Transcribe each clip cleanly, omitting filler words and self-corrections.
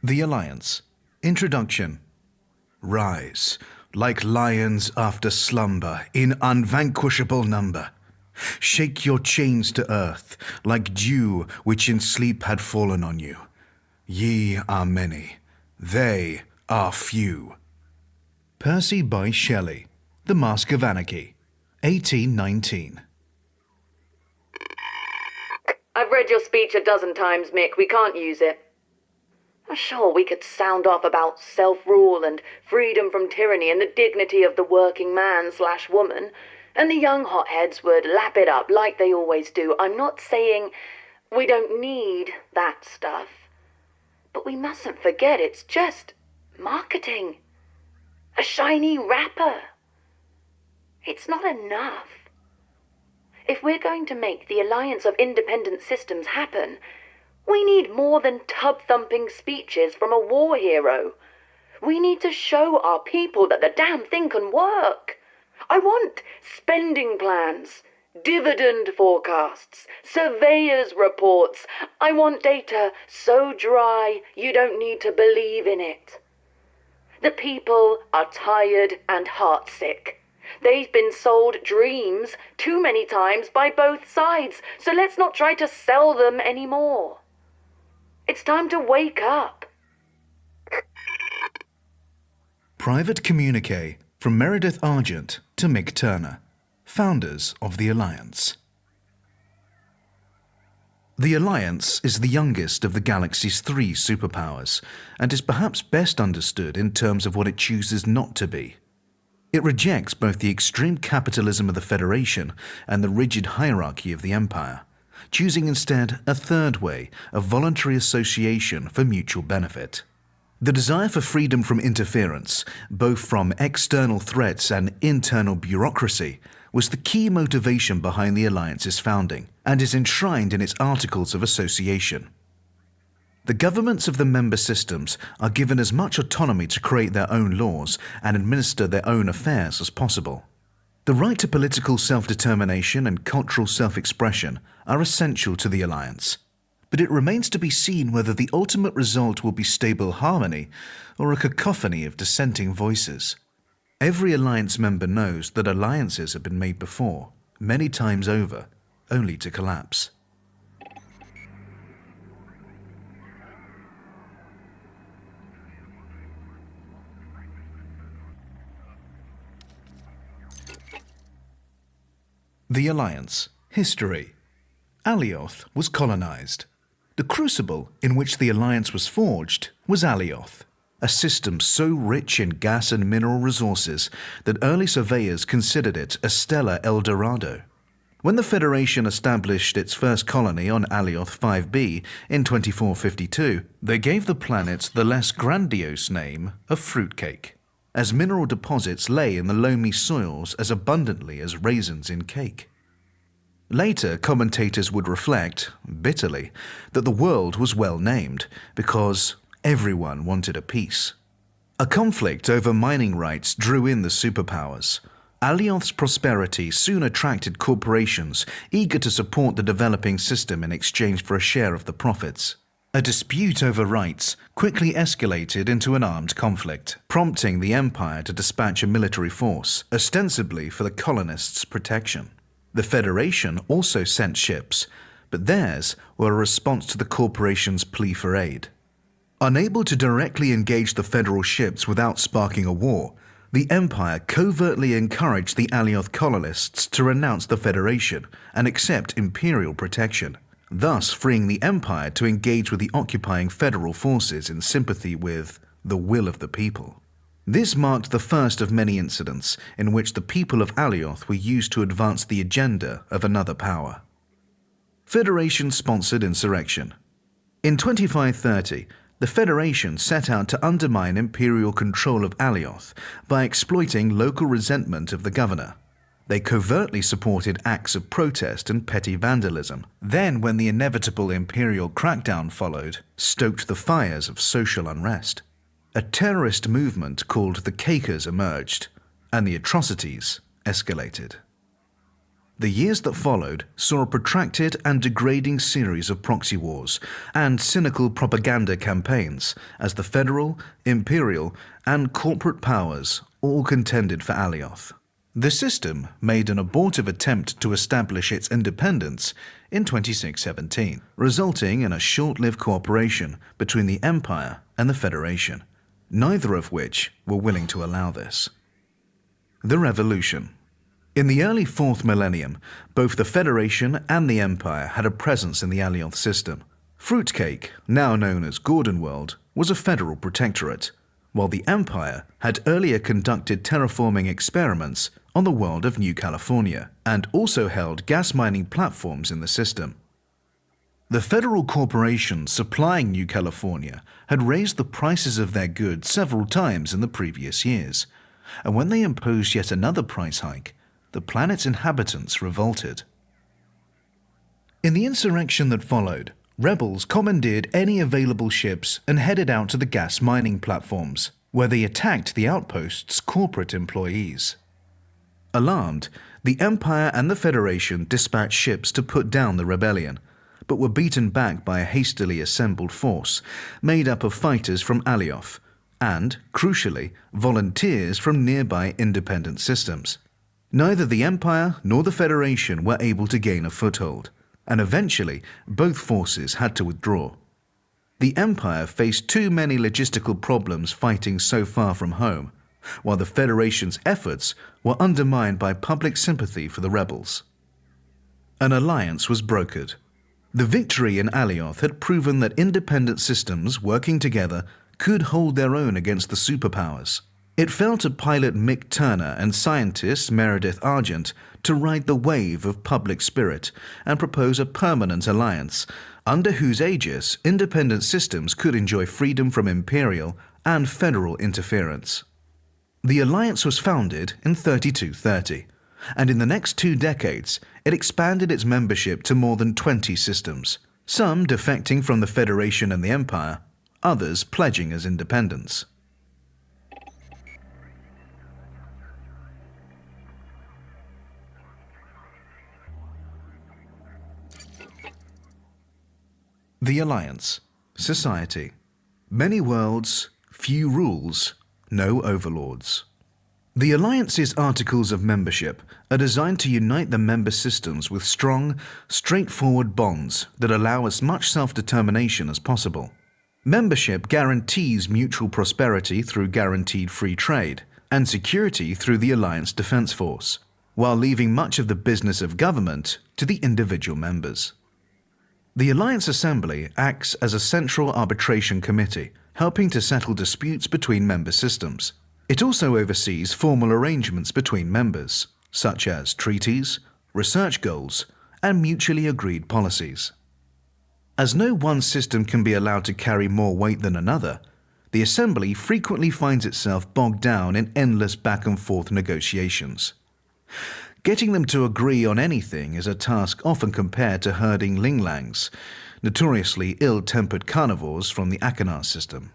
The Alliance. Introduction. Rise, like lions after slumber, in unvanquishable number. Shake your chains to earth, like dew which in sleep had fallen on you. Ye are many, they are few. Percy Bysshe Shelley, The Mask of Anarchy, 1819. I've read your speech a dozen times, Mick. We can't use it. Sure, we could sound off about self-rule and freedom from tyranny and the dignity of the working man/woman, and the young hotheads would lap it up like they always do. I'm not saying we don't need that stuff, but we mustn't forget it's just marketing. A shiny wrapper. It's not enough. If we're going to make the alliance of independent systems happen, we need more than tub-thumping speeches from a war hero. We need to show our people that the damn thing can work. I want spending plans, dividend forecasts, surveyors' reports. I want data so dry you don't need to believe in it. The people are tired and heartsick. They've been sold dreams too many times by both sides, so let's not try to sell them anymore. It's time to wake up. Private Communique from Meredith Argent to Mick Turner, founders of the Alliance. The Alliance is the youngest of the galaxy's three superpowers, and is perhaps best understood in terms of what it chooses not to be. It rejects both the extreme capitalism of the Federation and the rigid hierarchy of the Empire, choosing instead a third way of voluntary association for mutual benefit. The desire for freedom from interference, both from external threats and internal bureaucracy, was the key motivation behind the Alliance's founding and is enshrined in its Articles of Association. The governments of the member systems are given as much autonomy to create their own laws and administer their own affairs as possible. The right to political self-determination and cultural self-expression are essential to the Alliance, but it remains to be seen whether the ultimate result will be stable harmony or a cacophony of dissenting voices. Every Alliance member knows that alliances have been made before, many times over, only to collapse. The Alliance. History. Alioth was colonized. The crucible in which the Alliance was forged was Alioth, a system so rich in gas and mineral resources that early surveyors considered it a stellar El Dorado. When the Federation established its first colony on Alioth 5b in 2452, they gave the planet the less grandiose name of Fruitcake, as mineral deposits lay in the loamy soils as abundantly as raisins in cake. Later, commentators would reflect, bitterly, that the world was well named because everyone wanted a piece. A conflict over mining rights drew in the superpowers. Alioth's prosperity soon attracted corporations eager to support the developing system in exchange for a share of the profits. A dispute over rights quickly escalated into an armed conflict, prompting the Empire to dispatch a military force, ostensibly for the colonists' protection. The Federation also sent ships, but theirs were a response to the corporation's plea for aid. Unable to directly engage the Federal ships without sparking a war, the Empire covertly encouraged the Alioth colonists to renounce the Federation and accept Imperial protection, thus freeing the Empire to engage with the occupying Federal forces in sympathy with the will of the people. This marked the first of many incidents in which the people of Alioth were used to advance the agenda of another power. Federation-sponsored insurrection. In 2530, the Federation set out to undermine imperial control of Alioth by exploiting local resentment of the governor. They covertly supported acts of protest and petty vandalism. Then, when the inevitable imperial crackdown followed, stoked the fires of social unrest. A terrorist movement called the Quakers emerged, and the atrocities escalated. The years that followed saw a protracted and degrading series of proxy wars and cynical propaganda campaigns as the federal, imperial, and corporate powers all contended for Alioth. The system made an abortive attempt to establish its independence in 2617, resulting in a short-lived cooperation between the Empire and the Federation, neither of which were willing to allow this. The Revolution. In the early 4th millennium, both the Federation and the Empire had a presence in the Alioth system. Fruitcake, now known as Gordonworld, was a federal protectorate, while the Empire had earlier conducted terraforming experiments on the world of New California and also held gas mining platforms in the system. The federal corporations supplying New California had raised the prices of their goods several times in the previous years, and when they imposed yet another price hike, the planet's inhabitants revolted. In the insurrection that followed, rebels commandeered any available ships and headed out to the gas mining platforms, where they attacked the outpost's corporate employees. Alarmed, the Empire and the Federation dispatched ships to put down the rebellion, but were beaten back by a hastily assembled force made up of fighters from Alioth and, crucially, volunteers from nearby independent systems. Neither the Empire nor the Federation were able to gain a foothold, and eventually both forces had to withdraw. The Empire faced too many logistical problems fighting so far from home, while the Federation's efforts were undermined by public sympathy for the rebels. An alliance was brokered. The victory in Alioth had proven that independent systems working together could hold their own against the superpowers. It fell to pilot Mick Turner and scientist Meredith Argent to ride the wave of public spirit and propose a permanent alliance, under whose aegis independent systems could enjoy freedom from imperial and federal interference. The alliance was founded in 3230, and in the next 2 decades it expanded its membership to more than 20 systems, some defecting from the Federation and the Empire, others pledging as independents. The Alliance. Society. Many worlds, few rules, no overlords. The Alliance's Articles of Membership are designed to unite the member systems with strong, straightforward bonds that allow as much self-determination as possible. Membership guarantees mutual prosperity through guaranteed free trade and security through the Alliance Defense Force, while leaving much of the business of government to the individual members. The Alliance Assembly acts as a central arbitration committee, helping to settle disputes between member systems. It also oversees formal arrangements between members, such as treaties, research goals, and mutually agreed policies. As no one system can be allowed to carry more weight than another, the Assembly frequently finds itself bogged down in endless back-and-forth negotiations. Getting them to agree on anything is a task often compared to herding linglangs, notoriously ill-tempered carnivores from the Akanar system.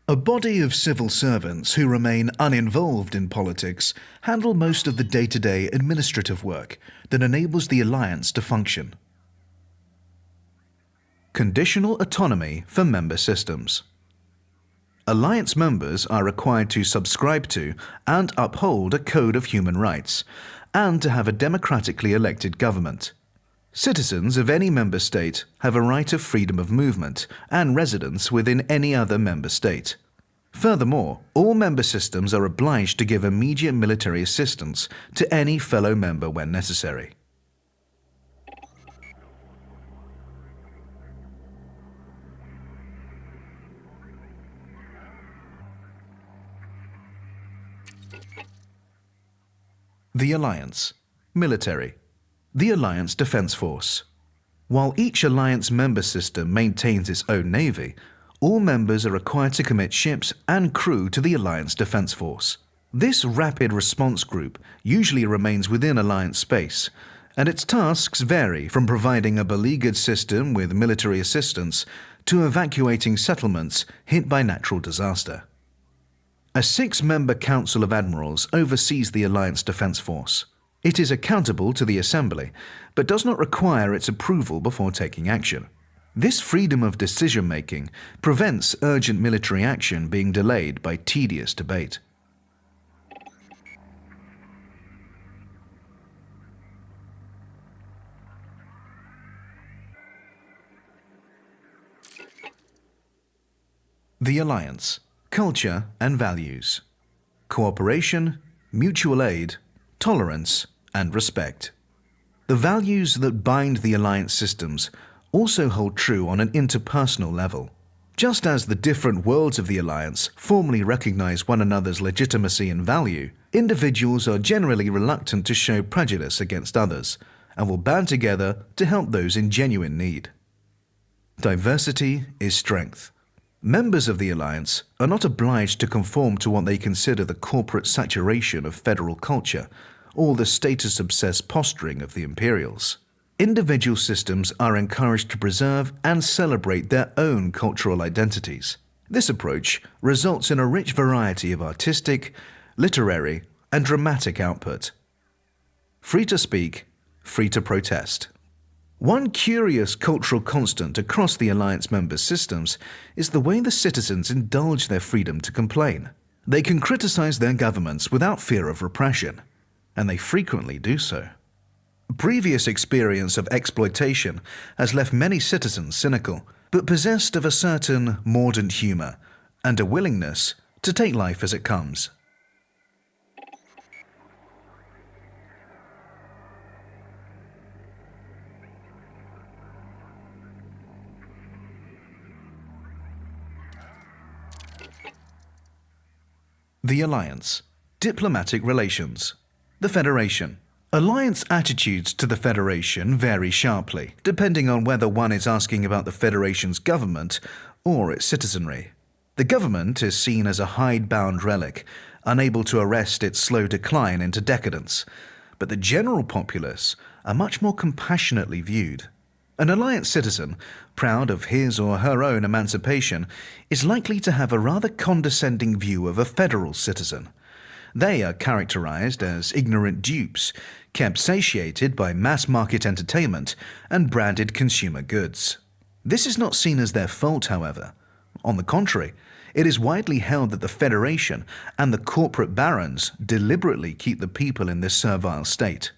A body of civil servants who remain uninvolved in politics handle most of the day-to-day administrative work that enables the Alliance to function. Conditional autonomy for member systems. Alliance members are required to subscribe to and uphold a code of human rights, and to have a democratically elected government. Citizens of any member state have a right of freedom of movement and residence within any other member state. Furthermore, all member systems are obliged to give immediate military assistance to any fellow member when necessary. The Alliance. Military. The Alliance Defense Force. While each Alliance member system maintains its own navy, all members are required to commit ships and crew to the Alliance Defense Force. This rapid response group usually remains within Alliance space, and its tasks vary from providing a beleaguered system with military assistance to evacuating settlements hit by natural disaster. A 6-member Council of Admirals oversees the Alliance Defense Force. It is accountable to the Assembly, but does not require its approval before taking action. This freedom of decision-making prevents urgent military action being delayed by tedious debate. The Alliance: Culture and Values. Cooperation, mutual aid, tolerance, and respect. The values that bind the Alliance systems also hold true on an interpersonal level. Just as the different worlds of the Alliance formally recognize one another's legitimacy and value, individuals are generally reluctant to show prejudice against others and will band together to help those in genuine need. Diversity is strength. Members of the Alliance are not obliged to conform to what they consider the corporate saturation of federal culture or the status-obsessed posturing of the Imperials. Individual systems are encouraged to preserve and celebrate their own cultural identities. This approach results in a rich variety of artistic, literary, and dramatic output. Free to speak, free to protest. One curious cultural constant across the Alliance member systems is the way the citizens indulge their freedom to complain. They can criticize their governments without fear of repression, and they frequently do so. Previous experience of exploitation has left many citizens cynical, but possessed of a certain mordant humor and a willingness to take life as it comes. The Alliance: Diplomatic Relations. The Federation. Alliance attitudes to the Federation vary sharply, depending on whether one is asking about the Federation's government or its citizenry. The government is seen as a hidebound relic, unable to arrest its slow decline into decadence, but the general populace are much more compassionately viewed. An Alliance citizen, proud of his or her own emancipation, is likely to have a rather condescending view of a federal citizen. They are characterized as ignorant dupes, kept satiated by mass-market entertainment and branded consumer goods. This is not seen as their fault, however. On the contrary, it is widely held that the Federation and the corporate barons deliberately keep the people in this servile state.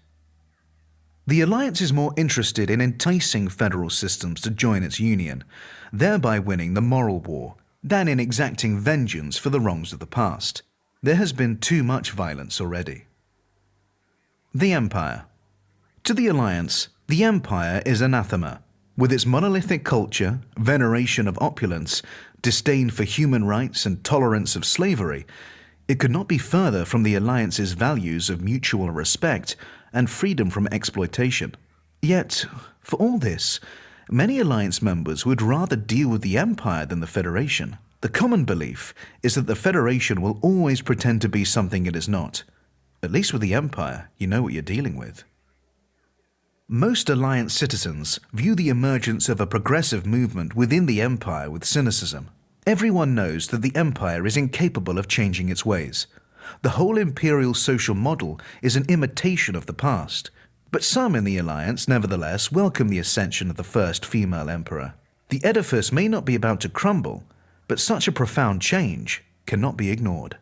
The Alliance is more interested in enticing federal systems to join its union, thereby winning the moral war, than in exacting vengeance for the wrongs of the past. There has been too much violence already. The Empire. To the Alliance, the Empire is anathema. With its monolithic culture, veneration of opulence, disdain for human rights and tolerance of slavery, it could not be further from the Alliance's values of mutual respect and freedom from exploitation. Yet, for all this, many Alliance members would rather deal with the Empire than the Federation. The common belief is that the Federation will always pretend to be something it is not. At least with the Empire, you know what you're dealing with. Most Alliance citizens view the emergence of a progressive movement within the Empire with cynicism. Everyone knows that the Empire is incapable of changing its ways. The whole imperial social model is an imitation of the past. But some in the Alliance nevertheless welcome the ascension of the first female emperor. The edifice may not be about to crumble, but such a profound change cannot be ignored.